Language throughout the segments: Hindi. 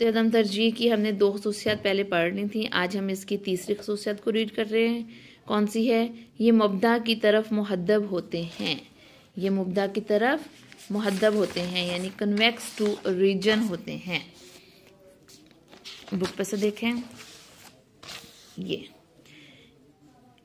खत्ते अदम तरजीह की हमने 2 खसूसियात पहले पढ़ ली थी। आज हम इसकी तीसरी खसूसियात को रीड कर रहे हैं। कौन सी है? ये मुब्दा की तरफ मुहद्दब होते हैं। ये मुब्दा की तरफ मुहद्दब होते हैं यानी कन्वेक्स टू रीजन होते हैं। बुक पे से देखें, ये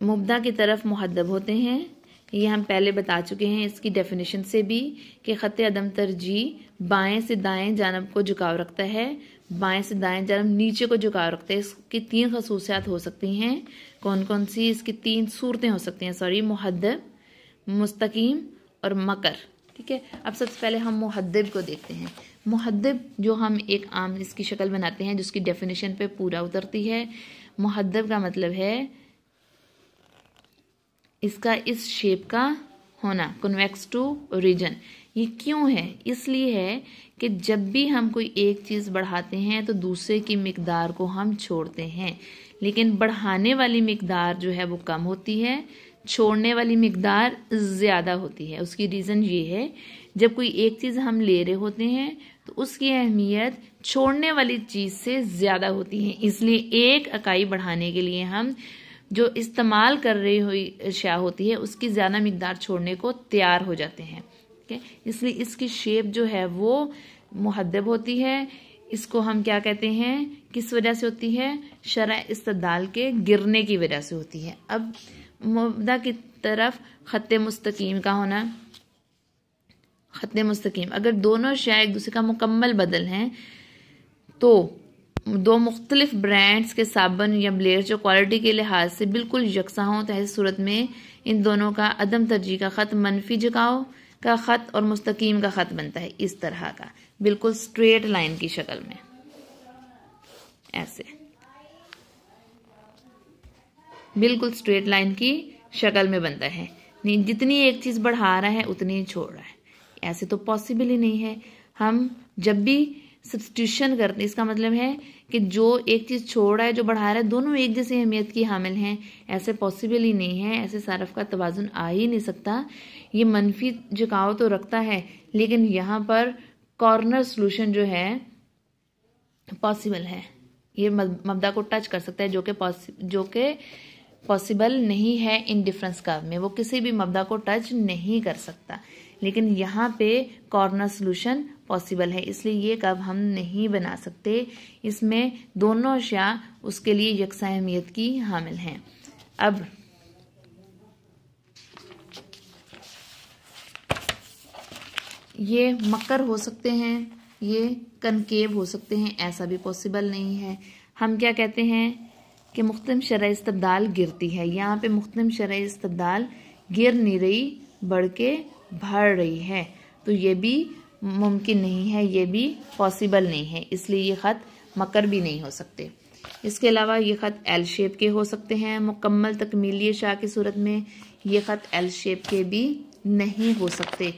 मुब्दा की तरफ मुहद्दब होते हैं। ये हम पहले बता चुके हैं इसकी डेफिनेशन से भी कि खत्ते अदम तरजीह बाएं से दाएं जानब को झुकाव रखता है, बाएं से दाएं जानब नीचे को झुकाव रखता है। इसकी 3 खसूसियात हो सकती हैं। कौन कौन सी? इसकी 3 सूरतें हो सकती हैं, मुहद्दब, मुस्तकीम और मकर। ठीक है, अब सबसे पहले हम मुहद्दब को देखते हैं। मुहद्दब जो हम एक आम इसकी शक्ल बनाते हैं जिसकी डेफिनेशन पे पूरा उतरती है। मुहद्दब का मतलब है इसका इस शेप का होना, कन्वेक्स टू रीजन। ये क्यों है? इसलिए है कि जब भी हम कोई एक चीज़ बढ़ाते हैं तो दूसरे की मिकदार को हम छोड़ते हैं, लेकिन बढ़ाने वाली मिकदार जो है वो कम होती है, छोड़ने वाली मिकदार ज़्यादा होती है। उसकी रीज़न ये है, जब कोई एक चीज़ हम ले रहे होते हैं तो उसकी अहमियत छोड़ने वाली चीज़ से ज़्यादा होती है। इसलिए एक इकाई बढ़ाने के लिए हम जो इस्तेमाल कर रही हुई अशिया होती है उसकी ज़्यादा मिकदार छोड़ने को तैयार हो जाते हैं। ठीक है, इसलिए इसकी शेप जो है वो मुहद्दब होती है। इसको हम क्या कहते हैं, किस वजह से होती है? शरअ इस्तदलाल के गिरने की वजह से होती है। अब मुब्दा की तरफ खत्ते मुस्तकीम का होना। खत्ते मुस्तकीम, अगर दोनों अशिया एक दूसरे का मुकम्मल बदल हैं तो 2 मुख्तलिफ ब्रांड्स के साबुन या ब्लेड्स जो क्वालिटी के लिहाज से बिल्कुल यकसा हों तो ऐसी सूरत में इन दोनों का अदम तरजीह का खत मनफी झुकाव का खत और मुस्तकीम का खत बनता है। इस तरह का बिल्कुल स्ट्रेट लाइन की शक्ल में, ऐसे बिल्कुल स्ट्रेट लाइन की शक्ल में बनता है। नहीं, जितनी एक चीज बढ़ा रहा है उतनी ही छोड़ रहा है, ऐसे तो पॉसिबल ही नहीं है। हम जब भी सब्स्टिट्यूशन करते हैं इसका मतलब है कि जो एक चीज छोड़ रहा है जो बढ़ा रहा है दोनों एक जैसी अहमियत की हामिल हैं, ऐसे पॉसिबल ही नहीं है। ऐसे सारफ का तवाजुन आ ही नहीं सकता। ये मनफी झुकाव तो रखता है लेकिन यहाँ पर कॉर्नर सोल्यूशन जो है पॉसिबल है। ये मब्दा को टच कर सकता है जो कि पॉसिबल नहीं है इन डिफरेंस कर्व में। वो किसी भी मब्दा को टच नहीं कर सकता, लेकिन यहाँ पे कॉर्नर सोल्यूशन पॉसिबल है, इसलिए ये कर्व हम नहीं बना सकते। इसमें दोनों अशिया उसके लिए यकसा अहमियत की हामिल हैं। अब ये मकर हो सकते हैं, ये कनकेव हो सकते हैं, ऐसा भी पॉसिबल नहीं है। हम क्या कहते हैं कि मुख्तलिफ शरअ इस्तबदाल गिरती है। यहाँ पे मुख्तलिफ शरअ इस्तबदाल गिर नहीं रही, बढ़ के बढ़ रही है, तो ये भी मुमकिन नहीं है, ये भी पॉसिबल नहीं है। इसलिए ये खत मकर भी नहीं हो सकते। इसके अलावा ये खत एल शेप के हो सकते हैं मुकम्मल तकमीली शाह की सूरत में। ये खत एल शेप के भी नहीं हो सकते।